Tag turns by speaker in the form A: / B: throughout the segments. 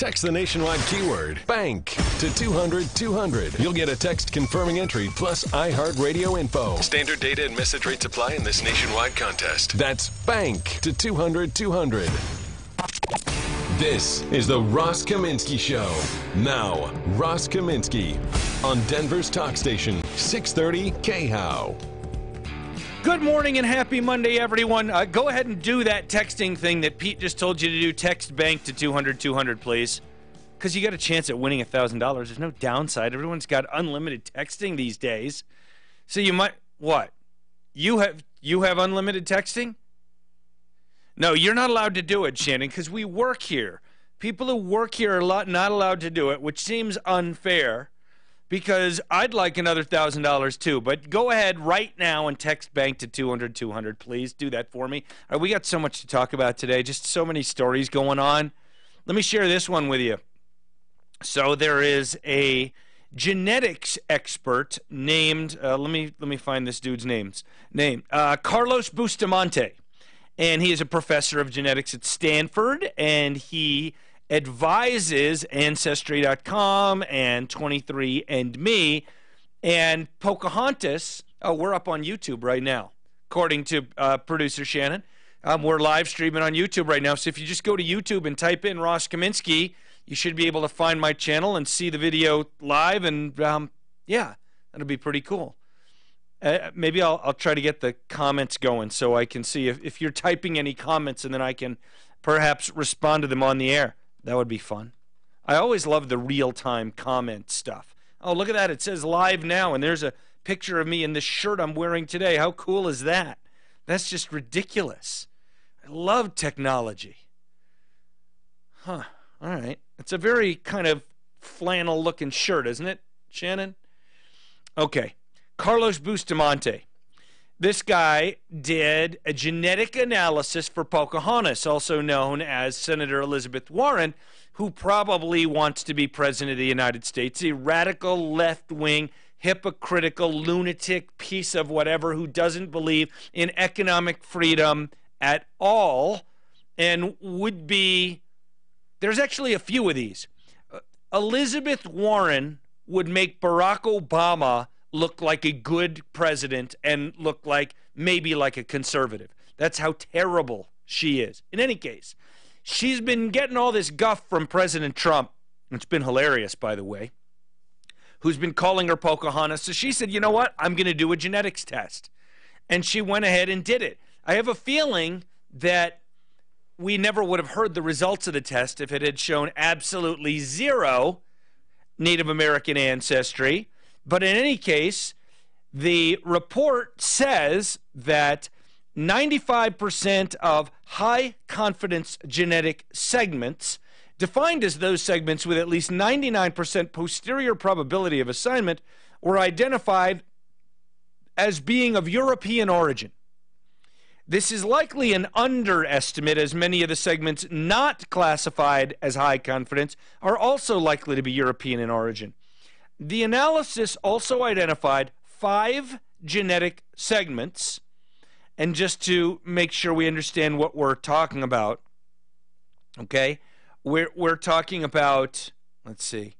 A: Text the nationwide keyword BANK to 200-200. You'll get a text confirming entry plus iHeartRadio info. Standard data and message rates apply in this nationwide contest. That's BANK to 200-200. This is the Ross Kaminsky Show. Now, Ross Kaminsky on Denver's talk station, 630 KHOW.
B: Good morning and happy Monday, everyone. Go ahead and do that texting thing that Pete just told you to do. Text BANK to 200-200, please. Because you got a chance at winning $1,000. There's no downside. Everyone's got unlimited texting these days. So you might, what? You have unlimited texting? No, you're not allowed to do it, Shannon, because we work here. People who work here are not allowed to do it, which seems unfair. Because I'd like another $1,000 too. But go ahead right now and text BANK to 200-200. Please do that for me. All right, we got so much to talk about today. Just so many stories going on. Let me share this one with you. So there is a genetics expert named, let me find this dude's name, Carlos Bustamante. And he is a professor of genetics at Stanford, and he advises Ancestry.com and 23andMe and Pocahontas. Oh, we're up on YouTube right now, according to producer Shannon. We're live streaming on YouTube right now. So if you just go to YouTube and type in Ross Kaminsky, you should be able to find my channel and see the video live. And yeah, that'll be pretty cool. Maybe I'll try to get the comments going so I can see if you're typing any comments, and then I can perhaps respond to them on the air. That would be fun. I always love the real-time comment stuff. Oh, look at that. It says live now, and there's a picture of me in this shirt I'm wearing today. How cool is that? That's just ridiculous. I love technology. Huh. All right. It's a very kind of flannel-looking shirt, isn't it, Shannon? Okay. Carlos Bustamante. This guy did a genetic analysis for Pocahontas, also known as Senator Elizabeth Warren, who probably wants to be president of the United States, a radical left-wing, hypocritical, lunatic piece of whatever who doesn't believe in economic freedom at all, and would be, there's actually a few of these. Elizabeth Warren would make Barack Obama look like a good president and look like maybe like a conservative. That's how terrible she is. In any case, she's been getting all this guff from President Trump. It's been hilarious, by the way, who's been calling her Pocahontas. So she said, you know what? I'm going to do a genetics test. And she went ahead and did it. I have a feeling that we never would have heard the results of the test if it had shown absolutely zero Native American ancestry. But in any case, the report says that 95% of high-confidence genetic segments, defined as those segments with at least 99% posterior probability of assignment, were identified as being of European origin. This is likely an underestimate, as many of the segments not classified as high confidence are also likely to be European in origin. The analysis also identified 5 genetic segments, and just to make sure we understand what we're talking about, okay, we're talking about, let's see,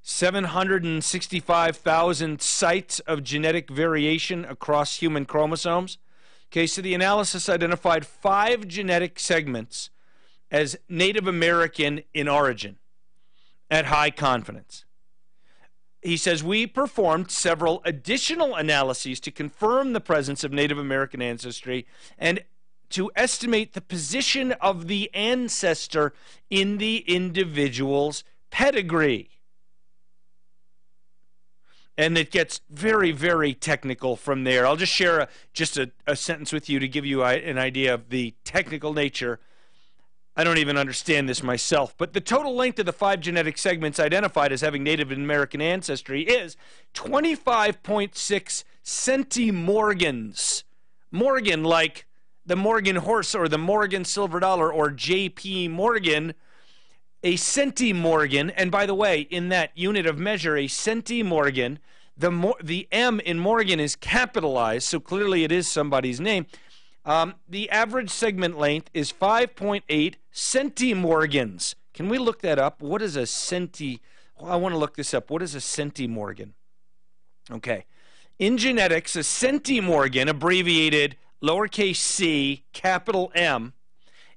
B: 765,000 sites of genetic variation across human chromosomes. Okay, so the analysis identified 5 genetic segments as Native American in origin at high confidence. He says, we performed several additional analyses to confirm the presence of Native American ancestry and to estimate the position of the ancestor in the individual's pedigree. And it gets very, very technical from there. I'll just share a sentence with you to give you an idea of the technical nature. I don't even understand this myself, but the total length of the 5 genetic segments identified as having Native American ancestry is 25.6 centimorgans. Morgan, like the Morgan horse or the Morgan silver dollar or J.P. Morgan, a centimorgan. And by the way, in that unit of measure, a centimorgan, the M in Morgan is capitalized, so clearly it is somebody's name. The average segment length is 5.8 centimorgans, Can we look that up? What is a centi? Well, I want to look this up. What is a centimorgan? Okay. In genetics, a centimorgan, abbreviated lowercase c, capital M,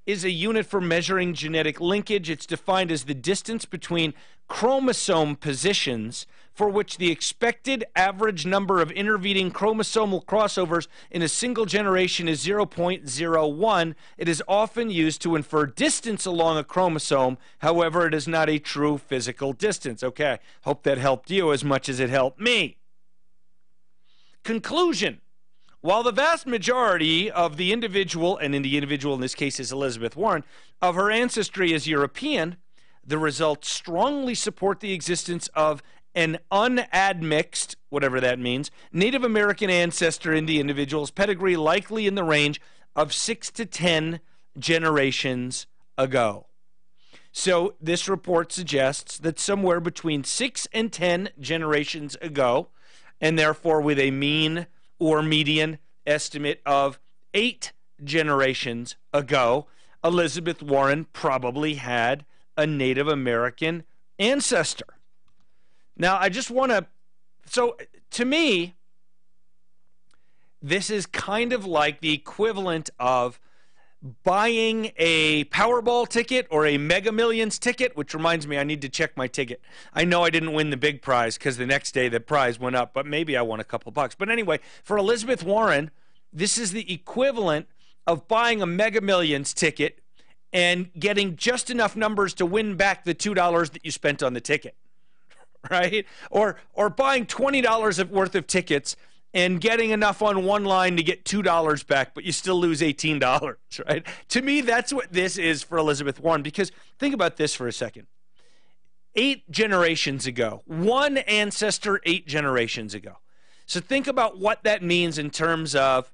B: is a unit for measuring genetic linkage. It's defined as the distance between chromosome positions for which the expected average number of intervening chromosomal crossovers in a single generation is 0.01. It is often used to infer distance along a chromosome. However, it is not a true physical distance. Okay, hope that helped you as much as it helped me. Conclusion. While the vast majority of the individual, and in the individual in this case is Elizabeth Warren, of her ancestry is European, the results strongly support the existence of an unadmixed, whatever that means, Native American ancestor in the individual's pedigree, likely in the range of 6 to 10 generations ago. So this report suggests that somewhere between 6 and 10 generations ago, and therefore with a mean or median estimate of 8 generations ago, Elizabeth Warren probably had a Native American ancestor. Now, I just want to, so to me, this is kind of like the equivalent of buying a Powerball ticket or a Mega Millions ticket, which reminds me I need to check my ticket. I know I didn't win the big prize because the next day the prize went up, but maybe I won a couple bucks. But anyway, for Elizabeth Warren, this is the equivalent of buying a Mega Millions ticket and getting just enough numbers to win back the $2 that you spent on the ticket, right? Or buying $20 worth of tickets and getting enough on one line to get $2 back, but you still lose $18, right? To me, that's what this is for Elizabeth Warren, because think about this for a second. 8 generations ago, one ancestor 8 generations ago. So think about what that means in terms of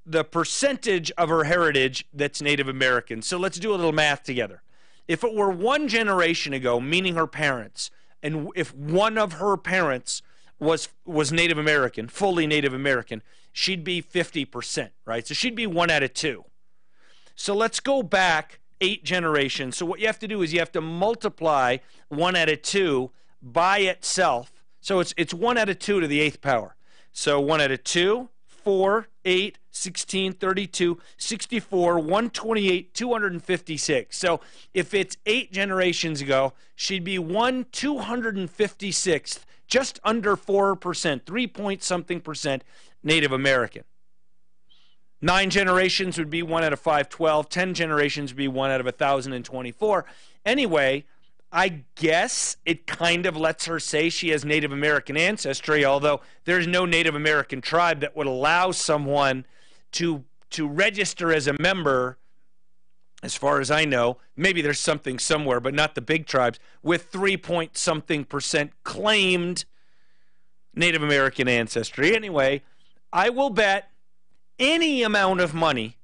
B: the percentage of her heritage that's Native American. So let's do a little math together. If it were 1 generation ago, meaning her parents, and if one of her parents was Native American, fully Native American, she'd be 50%, right? So she'd be 1 out of 2. So let's go back 8 generations. So what you have to do is you have to multiply 1 out of 2 by itself. So it's 1 out of 2 to the 8th power. So 1 out of 2, 4, 8, 16, 32, 64, 128, 256. So if it's 8 generations ago, she'd be 1/256th, just under 4%, 3-point-something% Native American. 9 generations would be 1 out of 512. 10 generations would be 1 out of 1,024. Anyway, I guess it kind of lets her say she has Native American ancestry, although there's no Native American tribe that would allow someone to register as a member, as far as I know. Maybe there's something somewhere, but not the big tribes, with 3-point-something% claimed Native American ancestry. Anyway, I will bet any amount of money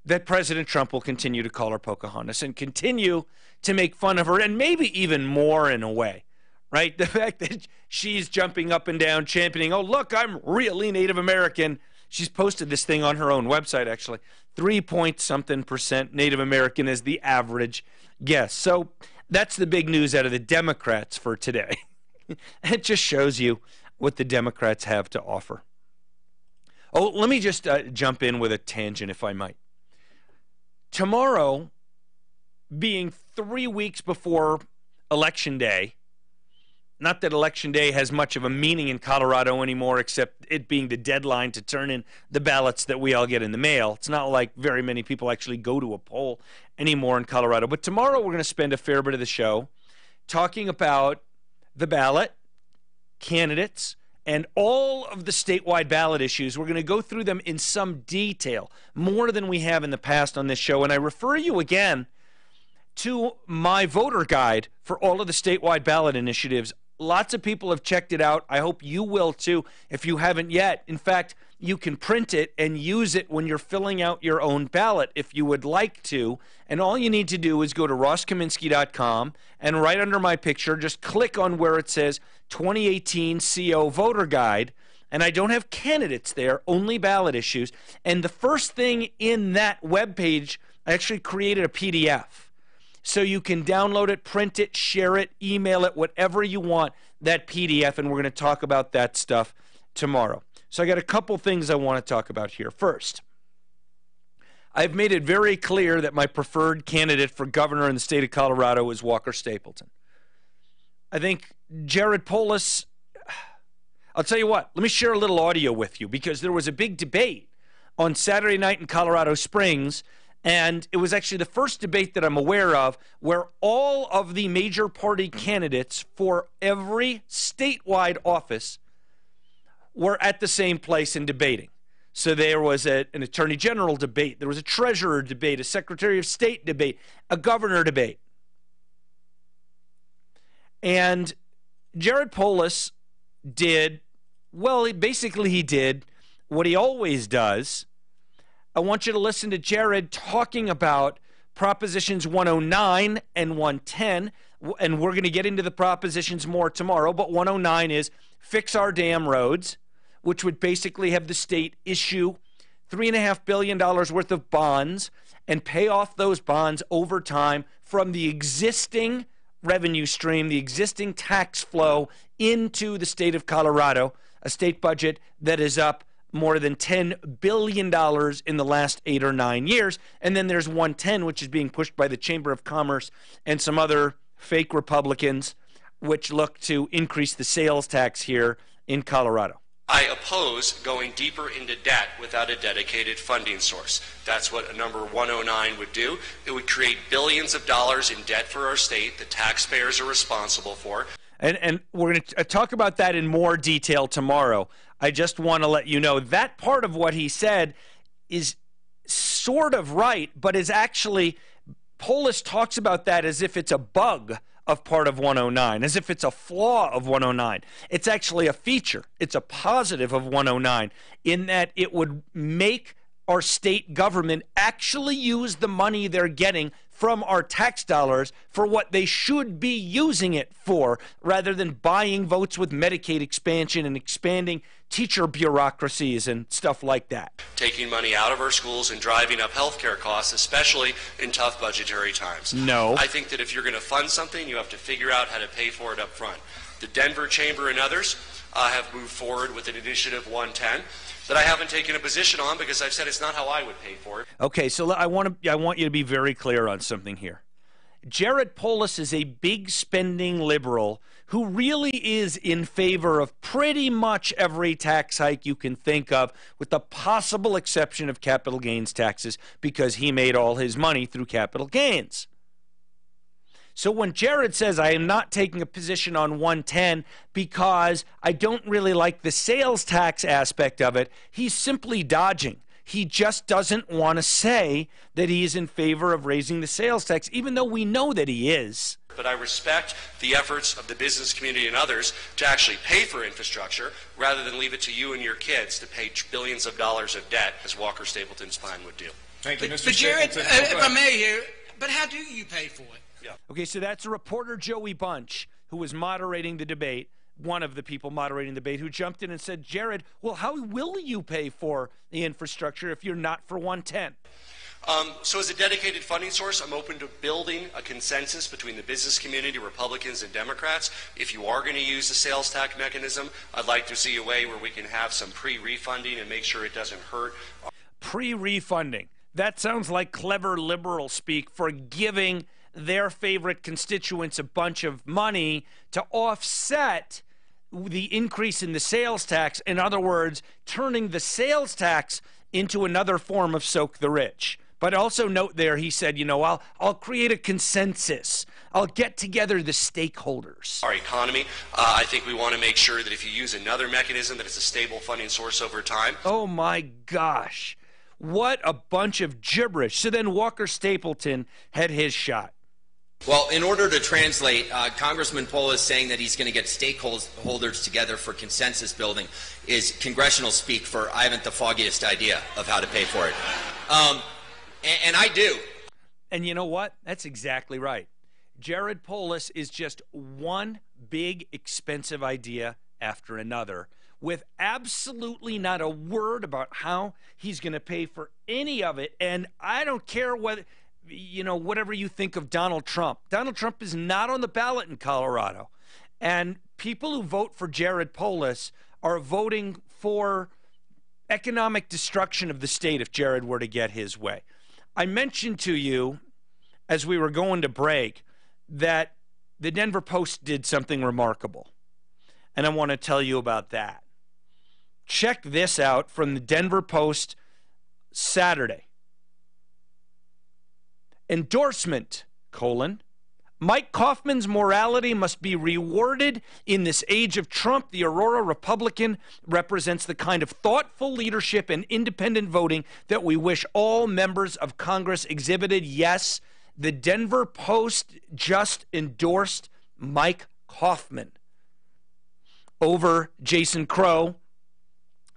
B: that President Trump will continue to call her Pocahontas and continue to make fun of her, and maybe even more in a way, right? The fact that she's jumping up and down championing, oh, look, I'm really Native American. She's posted this thing on her own website, actually. 3-point-something% Native American is the average guess. So that's the big news out of the Democrats for today. It just shows you what the Democrats have to offer. Oh, let me just jump in with a tangent, if I might. Tomorrow, being 3 weeks before Election Day, not that Election Day has much of a meaning in Colorado anymore, except it being the deadline to turn in the ballots that we all get in the mail. It's not like very many people actually go to a poll anymore in Colorado. But tomorrow we're going to spend a fair bit of the show talking about the ballot, candidates, and all of the statewide ballot issues. We're going to go through them in some detail, more than we have in the past on this show. And I refer you again to my voter guide for all of the statewide ballot initiatives. Lots of people have checked it out. I hope you will too if you haven't yet. In fact, you can print it and use it when you're filling out your own ballot if you would like to. And all you need to do is go to rosskaminsky.com and right under my picture, just click on where it says 2018 CO Voter Guide. And I don't have candidates there, only ballot issues. And the first thing in that webpage, I actually created a PDF. so you can download it, print it, share it, email it, whatever you want, that PDF, and we're going to talk about that stuff tomorrow. So I got a couple things I want to talk about here. First, I've made it very clear that my preferred candidate for governor in the state of Colorado is Walker Stapleton. I think Jared Polis, I'll tell you what, let me share a little audio with you, because there was a big debate on Saturday night in Colorado Springs, and it was actually the first debate that I'm aware of where all of the major party candidates for every statewide office were at the same place and debating. So there was an attorney general debate, there was a treasurer debate, a secretary of state debate, a governor debate. And Jared Polis did, well, he did what he always does. I want you to listen to Jared talking about Propositions 109 and 110, and we're going to get into the propositions more tomorrow, but 109 is fix our damn roads, which would basically have the state issue $3.5 billion worth of bonds and pay off those bonds over time from the existing revenue stream, the existing tax flow into the state of Colorado, a state budget that is up more than $10 billion in the last 8 or 9 years. And then there's 110, which is being pushed by the Chamber of Commerce and some other fake Republicans, which look to increase the sales tax here in Colorado.
C: I oppose going deeper into debt without a dedicated funding source. That's what a number 109 would do. It would create billions of dollars in debt for our state the taxpayers are responsible for.
B: And we're going to talk about that in more detail tomorrow. I just want to let you know that part of what he said is sort of right, but is actually, Polis talks about that as if it's a bug of part of 109, as if it's a flaw of 109. It's actually a feature. It's a positive of 109 in that it would make our state government actually use the money they're getting from our tax dollars for what they should be using it for, rather than buying votes with Medicaid expansion and expanding teacher bureaucracies and stuff like that.
C: Taking money out of our schools and driving up healthcare costs, especially in tough budgetary times.
B: No.
C: I think that if you're going to fund something, you have to figure out how to pay for it up front. The Denver Chamber and others have moved forward with an initiative 110 that I haven't taken a position on because I've said it's not how I would pay for it.
B: Okay, so I want you to be very clear on something here. Jared Polis is a big spending liberal who really is in favor of pretty much every tax hike you can think of, with the possible exception of capital gains taxes, because he made all his money through capital gains. So when Jared says, I am not taking a position on 110 because I don't really like the sales tax aspect of it, he's simply dodging. He just doesn't want to say that he is in favor of raising the sales tax, even though we know that he is.
C: But I respect the efforts of the business community and others to actually pay for infrastructure rather than leave it to you and your kids to pay billions of dollars of debt, as Walker Stapleton's plan would do.
D: Thank you, Mr.
E: But Jared, if I may here, but how do you pay for it?
C: Yeah.
B: Okay, so that's a reporter, Joey Bunch, who was moderating the debate, one of the people moderating the debate, who jumped in and said, Jared, well, how will you pay for the infrastructure if you're not for 110?
C: So as a dedicated funding source, I'm open to building a consensus between the business community, Republicans and Democrats. If you are going to use the sales tax mechanism, I'd like to see a way where we can have some pre-refunding and make sure it doesn't hurt.
B: Pre-refunding. That sounds like clever liberal speak for giving their favorite constituents a bunch of money to offset the increase in the sales tax. In other words, turning the sales tax into another form of soak the rich. But also note there, he said, you know, I'll create a consensus. I'll get together the stakeholders.
C: Our economy, I think we want to make sure that if you use another mechanism, that it's a stable funding source over time.
B: Oh my gosh. What a bunch of gibberish. So then Walker Stapleton had his shot.
F: Well, in order to translate, Congressman Polis saying that he's going to get stakeholders together for consensus building is congressional speak for I haven't the foggiest idea of how to pay for it. And I do.
B: And you know what? That's exactly right. Jared Polis is just one big expensive idea after another, with absolutely not a word about how he's going to pay for any of it. And I don't care whether whatever you think of Donald Trump. Donald Trump is not on the ballot in Colorado. And people who vote for Jared Polis are voting for economic destruction of the state if Jared were to get his way. I mentioned to you as we were going to break that the Denver Post did something remarkable. And I want to tell you about that. Check this out from the Denver Post Saturday. Endorsement, Mike Kaufman's morality must be rewarded in this age of Trump. The Aurora Republican represents the kind of thoughtful leadership and independent voting that we wish all members of Congress exhibited. Yes, the Denver Post just endorsed Mike Kaufman over Jason Crow,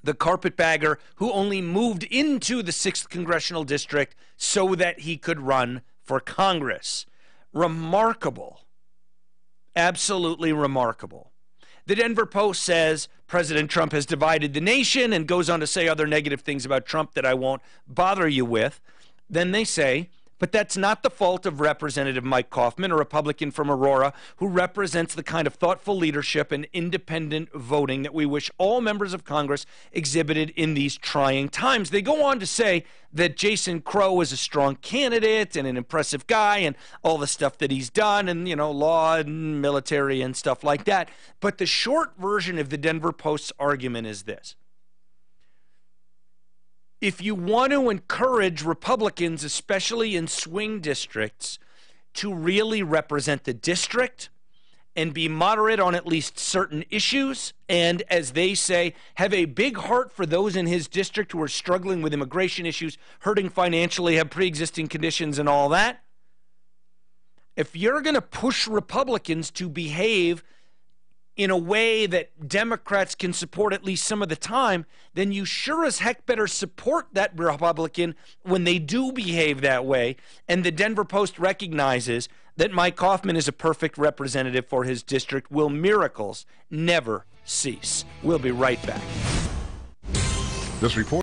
B: the carpetbagger who only moved into the 6th Congressional District so that he could run for Congress. Remarkable. Absolutely remarkable. The Denver Post says President Trump has divided the nation and goes on to say other negative things about Trump that I won't bother you with. Then they say, but that's not the fault of Representative Mike Kaufman, a Republican from Aurora, who represents the kind of thoughtful leadership and independent voting that we wish all members of Congress exhibited in these trying times. They go on to say that Jason Crow is a strong candidate and an impressive guy and all the stuff that he's done and, law and military and stuff like that. But the short version of the Denver Post's argument is this. If you want to encourage Republicans, especially in swing districts, to really represent the district and be moderate on at least certain issues, and, as they say, have a big heart for those in his district who are struggling with immigration issues, hurting financially, have pre-existing conditions and all that, if you're going to push Republicans to behave in a way that Democrats can support at least some of the time, then you sure as heck better support that Republican when they do behave that way. And the Denver Post recognizes that Mike Kaufman is a perfect representative for his district. Will miracles never cease? We'll be right back.
A: This report